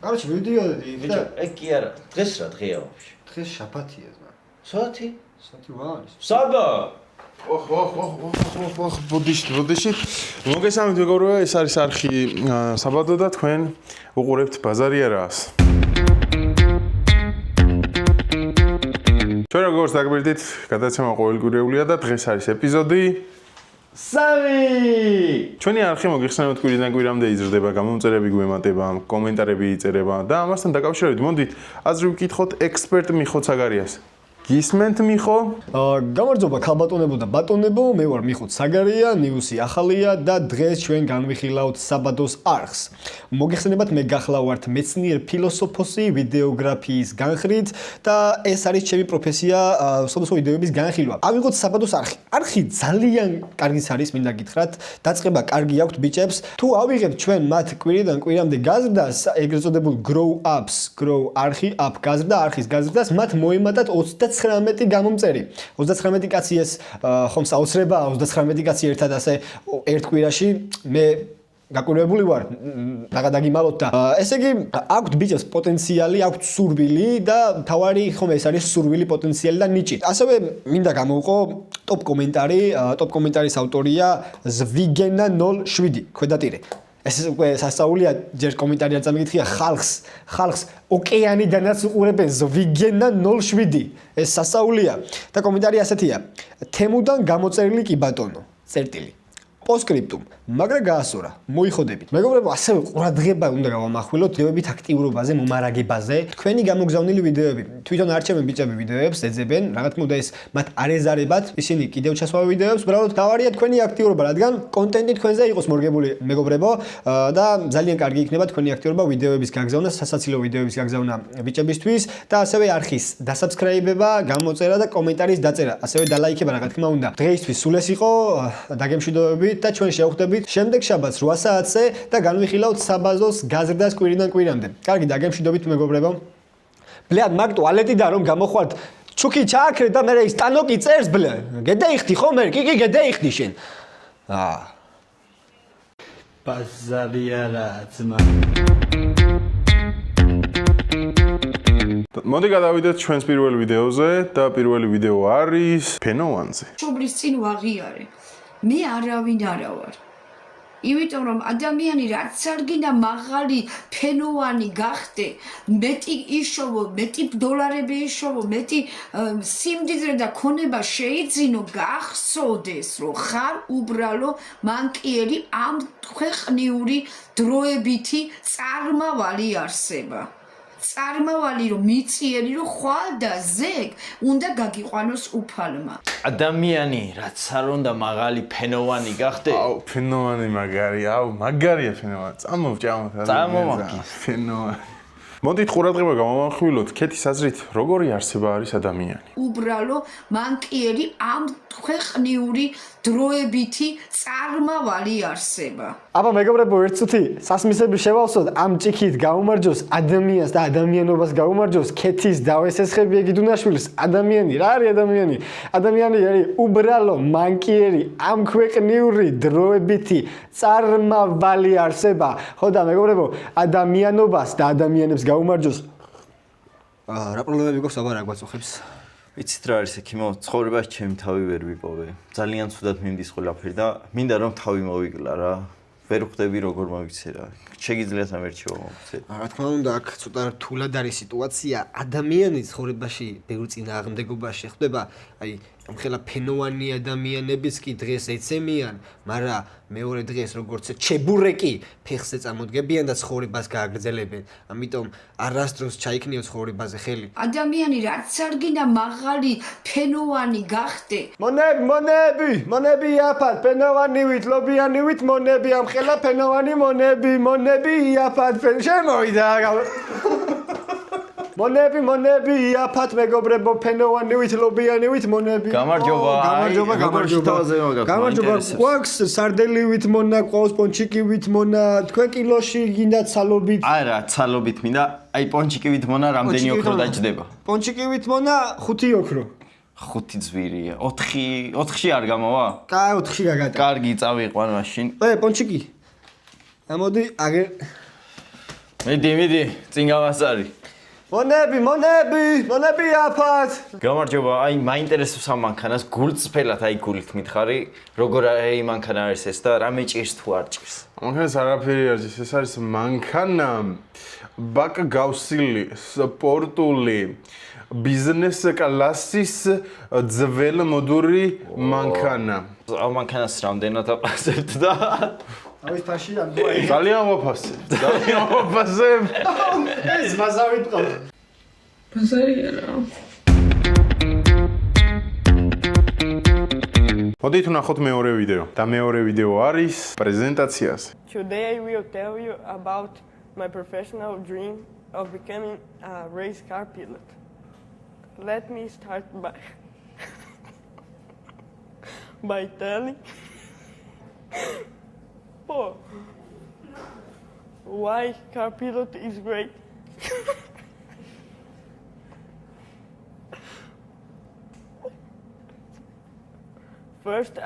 Короче, ვიდეო ეგ კი არა. დღეს რა დღეა ვაფშე? დღეს შაბათია ზმა. საათი? საათი ვარის. საბა. ბოდიში. მოგესალმებით მეგობრებო, ეს არის არხი საბადო და თქვენ უყურებთ ბაზარი არას. ჩვენ როგორც დაგბირდით, გადაცემა ყოველკვირეულია და დღეს არის ეპიზოდი 3. ჩვენი არხი მოგიხსენებთ კვირიდან კვირამდე იზრდება, გამომწერები გვემატება, კომენტარები იწერება და ამასთან დაკავშირებით მოდით აზრი ვკითხოთ ექსპერტ მიხო ცაგარიას. გისმენთ მიხო? გამარჯობა ქალბატონებო და ბატონებო, მე ვარ მიხო ცაგარია, ნიუსი ახალია და დღეს ჩვენ განვიხილავთ საბადოს არხს. მოგეხსენებათ, მე გახლა ვართ მეცნიერ ფილოსოფოსი ვიდეოგრაფიის განხრით და ეს არის ჩემი პროფესია სხვადასხვა ვიდეოების განხილვა. ავიღოთ საბადოს არხი. არხი ძალიან კარგიც არის, მინდა გითხრათ, დაწყება კარგი აქვთ ბიჭებს. თუ ავიღებთ ჩვენ მათ კვირიდან კვირამდე გაზრდას, ეგრეთ წოდებულ grow ups, grow არხი, up გაზრდა, არხის გაზრდას, მათ მოემატათ 39 გამომწერი. 39 კაცი ეს ხომ საოცრებაა, 39 კაცი ერთად ასე ერთ კვირაში მე გაკვირვებული ვარ, დაგიმალოთ და ესე იგი აქვთ ბიჭებს პოტენციალი, აქვთ სურვილი და თავარი ხომ ეს არის სურვილი, პოტენციალი და ნიჭი. ასევე მინდა გამოვყო ტოპ კომენტარის ავტორია ზვიგენა 07 ქვედატირე. ეს უკვე სასწაულია, ჯერ კომენტარი არ წამიგითხია ხალხს ოკეანიდანაც უყურებენ ზვიგენა 07. ეს სასწაულია და კომენტარი ასეთია: თემუდან გამოწერილი კი ბატონო, წერტილი. პოსკრიპტუმ, მაგრა გაასურა, მოიხოდებით. მეგობრებო, ასევე ყურადღება უნდა გავამახვილოთ ვიდეოებით აქტიურობაზე, მომარაგებაზე. თქვენი გამოგზავნილი ვიდეოები, თვითონ არჩევენ ბიჭები ვიდეოებს, ეძებენ, რა თქმა უნდა ეს მათ არ ეზარებათ, ისინი კიდევ ჩასვავენ ვიდეოებს, უბრალოდ გავარია თქვენი აქტიურობა, რადგან კონტენტი თქვენზე იყოს მორგებული, მეგობრებო, და ძალიან კარგი იქნება თქვენი აქტიურობა ვიდეოების გაგზავნა, სასაცილო ვიდეოების გაგზავნა ბიჭებისთვის და ასევე არხის დასაბსკრაიბება, გამოწერა და კომენტარის დაწერა, ასევე დალაიქება, რა თქმა უნდა. დღეისთვის სულ ეს იყო, დაგემშვიდობებით და ჩვენ შევხვდებით შემდეგ შაბათს 8 საათზე და განვიხილავთ საბადოს გაზრდას კვირიდან კვირამდე. კარგი, დაგემშვიდობით მეგობრებო. ბლედ, მაგ ტუალეტიდან რომ გამოხვართ, ჩუქი ჩააქრე და მე ის ტანოკი წერს ბლე. გედაიხდი ხო მე? კი, გედაიხდი შენ. ბაზარი არა ძმა. მოდი გადავიდეთ ჩვენს პირველ ვიდეოზე და პირველი ვიდეო არის ფენოვანზე. ჩუბლის წინ ვაღიარე. მე არავინ არა ვარ. იმიტომ რომ ადამიანი რაც არ გინდა მაღალი ფენოვანი გახდე, მეტი იშოვო, მეტი დოლარები იშოვო, მეტი სიმდიდრე და ქონება შეიძინო, გახსოვდეს რომ ხარ უბრალო მანკიერი ამ ქვეყნიური დროებითი წარმავალი არსება. წარმავალი რომ მიწიერი რომ ხვალ და ზეგ უნდა გაგიყვანოს უფალმა. ადამიანი რაც არ უნდა მაღალი ფენოვანი გახდე. ფენოვანი მაგარია ფენოვანი. წამოვჭამოთ. ფენოვანი. მოდით ყურადღება გამოვახვილოთ ქეთის აზრით, როგორი არსება არის ადამიანი. უბრალო მანკიერი ამ ქვეყნიური დროებითი წარმავალი არსება. აბა მეგობრებო, ერთ წუთი სასმისები შევავსოთ, ამ ჭიქით გაუმარჯოს ადამიანს და ადამიანობას გაუმარჯოს ქეთის დავესესხები ეგიდუნაშვილს. ადამიანი რა არის ადამიანი? ადამიანი არის უბრალო მანკიერი ამ ქვეყნიური დროებითი წარმავალი არსება. ხო და მეგობრებო, ადამიანობას და ადამიანებს გაუმარჯოს. რა პრობლემები გვაქვს აბა რა გვაწუხებს? ვიცით რა არის ექიმო, ცხოვრებაში ჩემი თავი ვერ ვიპოვე. ძალიან ცუდად მიმდის ყველაფერი და მინდა რომ თავი მოვიკლა რა. ვერ ხვდები როგორ მოვიქცე რა. შეგიძლიათ ამ ერთში მოვიქცე. რა თქმა უნდა, აქ ცოტა რთულად არის სიტუაცია. ადამიანის ცხოვრებაში ბევრი წინააღმდეგობა შეხვდება. აი, ამხელა ფენოვანი ადამიანებიც კი დღეს ეცემიან, მაგრამ მეორე დღეს როგორც ჩებურეკი ფეხზე წამოდგებიან და ცხოვრებას გააგრძელებენ. ამიტომ არასდროს ჩაიქნიო ცხოვრებაზე ხელი. ადამიანი რაც არ გინდა მაღალი ფენოვანი გახდე. მონები იაფად, ფენოვანივით, ლობიანივით მონები, ამხელა ფენოვანი მონები იაფად, შემოვიდა. მონები იაფად მეგობრებო, ფენოვანივით, ლობიანივით მონები. გამარჯობა. გამარჯობა. გვაქვს სარდელივით მონა, ყავს პონჩიკივით მონა, თქვენ კილოში გინდათ ცალობით. არა, ცალობით მინდა. აი პონჩიკივით მონა რამდენი ოქრო დაჭდება? პონჩიკივით მონა 5 ოქრო. 5 ძვირია. 4-ში არ გამოვა? კაი, 4-ში გაგატა. კარგი, წავიყვან მაშინ. პონჩიკი. ამოდი, აგერ მიდი, წინ გამასარი. მონები აფათ. გამარჯობა, აი მაინტერესებს ამ მანქანას გულწრფელად აი გულით მითხარი, როგორ აი მანქანა არის ეს და რამე ჭირს თუ არ ჭირს. მანქანას არაფერი არ ჭირს, ეს არის მანქანა ბაკგავსილი, სპორტული, ბიზნეს კლასის ძველმოდური მანქანა. ამ მანქანას რამდენად აფასებთ და ავის ფაში ამგვარი. ძალიან ვაფასებ. ეს მაზავით ყავ. ბაზარი არა. მოდით ვნახოთ მეორე ვიდეო. და მეორე ვიდეო არის პრეზენტაციაზე. Today I will tell you about my professional dream of becoming a race car pilot. Let me start by telling why car pilot is great. First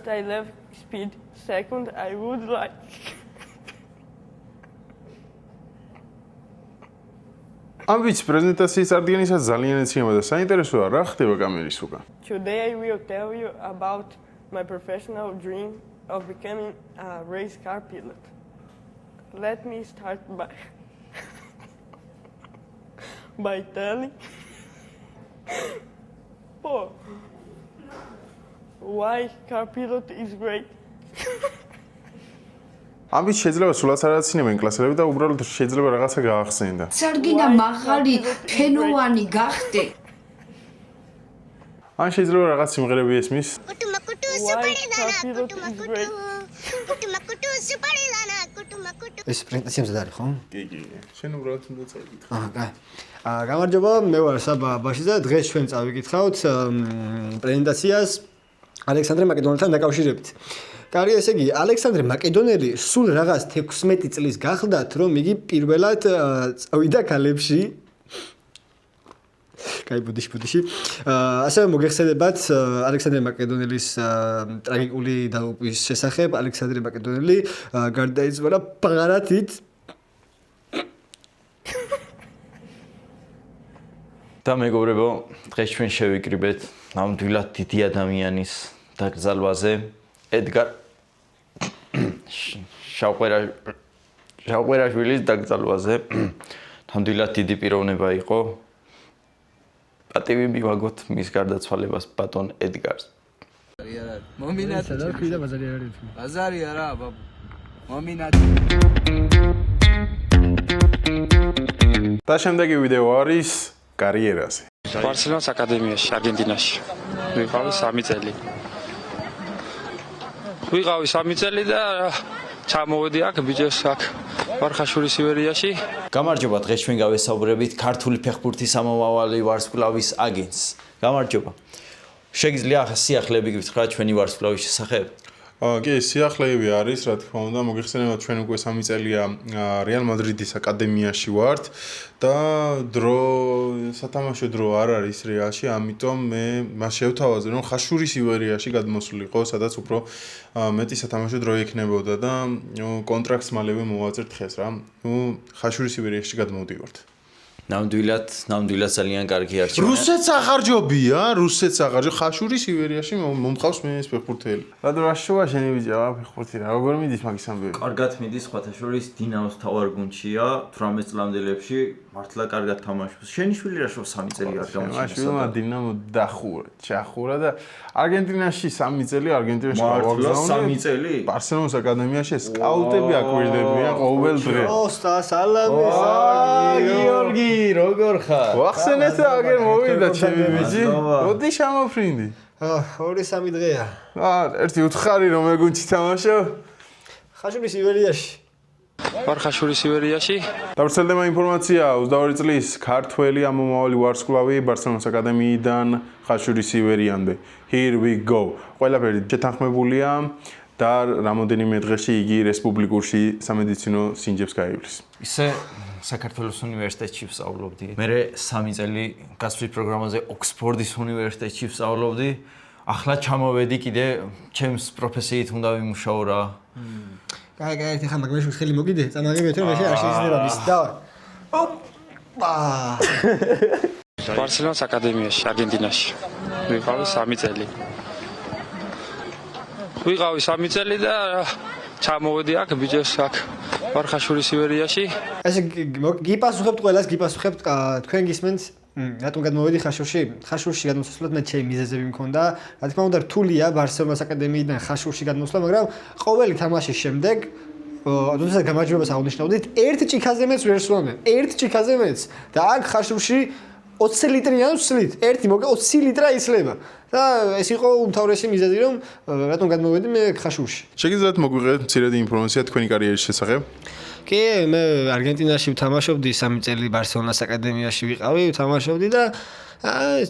I love speed. Second, I would like ამ ვიცი პრეზენტაციის წარდგენისას ძალიან ეციანმა და საინტერესოა რა ხდება კამერის უკან. Today I will tell you about my professional dream of becoming a race car pilot. Let me start by telling why car pilot is great. ამით შეიძლება სულაც არ აცინებენ კლასელები და უბრალოდ შეიძლება რაღაცა გაახსენდა. სარგინა მაღალი ფენოვანი გახდე. ან შეიძლება რაღაც სიმღერები ესმის. ეს პრეზენტაციამდე არის ხო? კი. შენ უბრალოდ უნდა წავიკითხო. კაი. გამარჯობა, მე ვარ საბა ბაში და დღეს ჩვენ წავიკითხავთ პრეზენტაციას ალექსანდრე მაკედონელთან დაკავშირებით. კარგი, ესე იგი, ალექსანდრე მაკედონელი სულ რაღაც 16 წლის გახლდათ, რომ იგი პირველად წავიდა ქალებში. კაი, ბუდიში. ასევე მოგეხსენებათ ალექსანდრე მაკედონელის ტრაგიკული დაღუპვის შესახებ. ალექსანდრე მაკედონელი გარდაიცვალა პაღარათით. და მეგობრებო, დღეს ჩვენ შევიკრიბეთ ნამდვილად დიდი ადამიანის დაკრძალვაზე, ედგარ შავყერაშვილის დაკრძალვაზე. ნამდვილად დიდი პიროვნება იყო. პატივი მივაგოთ მის გარდაცვალებას ბატონ ედგარს. მომინათ და ქვიდა ბაზარი არ არის. ბაზარი არა ბაბუ მომინათ და შემდეგი ვიდეო არის კარიერაზე. ბარსელონას აკადემიაში, არგენტინაში. ვიყავი 3 წელი. ვიყავი 3 წელი და ჩამოვედი აქ ბიჭებს აქ ვარხაშურის ივერიაში. გამარჯობა, დღეს ჩვენ გავესაუბრებით ქართული ფეხბურთის ამომავალი ვარსკვლავის აგენტს. გამარჯობა. შეგიძლია სიახლეები გითხრათ ჩვენი ვარსკვლავის შესახებ? კი, სიახლეები არის, რა თქმა უნდა, მოგეხსენებათ ჩვენ უკვე 3 წელია რეალ მადრიდის აკადემიაში ვართ და სათამაშო დრო არ არის რეალში, ამიტომ მე მას შევთავაზე, რომ ხაშურის ივერიაში გადმოსულიყო, სადაც უფრო მეტი სათამაშო დრო ექნებოდა და კონტრაქტს მალევე მოვაწერთ დღეს რა. ხაშურის ივერიაში გადმოვდივართ. ნამდვილად ძალიან კარგი არჩევანია. რუსეთს ახარჯობია, ხაშურის ივერიაში მომყავს მე ეს ფეხბურთელი. რადგან რაშოვა შენი ბიჭა, ფეხბურთი რა, როგორ მიდის მაგის ამბები? კარგად მიდის, სხვათა შორის დინამოს თავარ გუნდშია, 18 წლამდელებში მართლა კარგად თამაშობს. შენი შვილი რაშოვა 3 წელი არ გამოჩნდა. შვილმა დინამო ჩახურა და არგენტინაში 3 წელი არგენტინაში გავაგზავნე. 3 წელი? ბარსელონის აკადემიაში სკაუტები აკვირდებიან ყოველ დღე. ოსტა სალამი. გიორგი, როგორ ხარ? ვახსენეთ და აგერ მოვიდა ჩემი ბიჭი. მოდი შემოფრინდი. 2-3 დღეა. ერთი უთხარი რომ ეგუნჩი თამაშო. ხაშურის ივერიაში. ვარხაშურის ივერიაში. დავრცელდება ინფორმაცია 22 წლის ქართველი ამომავალი ვარსკვლავი ბარსელონის აკადემიიდან ხაშურის ივერიამდე. Here we go. ყველაფერი შეთანხმებულია და რამოდენიმე დღეში იგი რესპუბლიკურში სამედიცინო სინჯებს გაივლის. ისე საქართველოს უნივერსიტეტში ვსწავლობდი. მე 3 წელი გასვლის პროგრამაზე ოქსფორდის უნივერსიტეტში ვსწავლობდი. ახლა ჩამოვედი კიდე ჩემს პროფესიით უნდა ვიმუშაო რა. კაი, ერთი ხან მაგმეში ხელი მოგიდე, წამაღებიეთ რომ მე არ შეიძლება მის და. ოპა. ბარსელონას აკადემიაში, არგენტინაში. ვიყავი 3 წელი. ვიყავი 3 წელი და ჩამოვედი აქ ბიჭებს აქ ვარხაშურის ივერიაში. ესე გიპასუხებთ ყველას, გიპასუხებთ თქვენ გისმენთ რატომ გადმოვედი ხაშურში? ხაშურში გადმოსვლად მე ჩემი მიზეზები მქონდა. რა თქმა უნდა, რთულია ბარსელონას აკადემიიდან ხაშურში გადმოსვლა, მაგრამ ყოველი თამაშის შემდეგ როდესაც გამარჯვებას აღნიშნავდით, ერთ ჭიქაზე მეც ვერ სვამენ. ერთ ჭიქაზე მეც და აქ ხაშურში 20 ლიტრიან ვსლით. ერთი მოგე 20 ლიტრა იცლება. და ეს იყო უმთავრესი მიზეზი, რომ რატომ გადმოვედი მე ხაშურში. შეგიძლიათ მოგვიღეთ მცირედი ინფორმაცია თქვენი კარიერის შესახებ? კი, მე არგენტინაში ვთამაშობდი 3 წელი ბარსელონას აკადემიაში ვიყავი, ვთამაშობდი და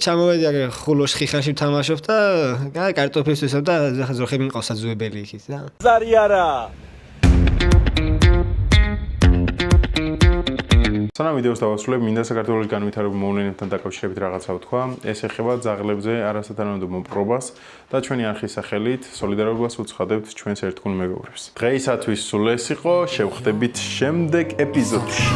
ჩამოვედი აქ ხულოში ხიხანში ვთამაშობ და კარტოფილს ვესავ და ზოხები მიყავს საძუებელი იქით და. ზარი არა. სანამ ვიდეოს დავასრულებ, მინდა საქართველოს განვითარებულ მოვლენებთან დაკავშირებით რაღაცა ვთქვა. ეს ეხება ძაღლებზე არასათანადო პრობას და ჩვენი არხის სახელით სოლიდარობას უცხადებთ ჩვენს ერთგულ მეგობრებს. დღეისათვის სულ ეს იყო, შევხვდებით შემდეგ ეპიზოდში.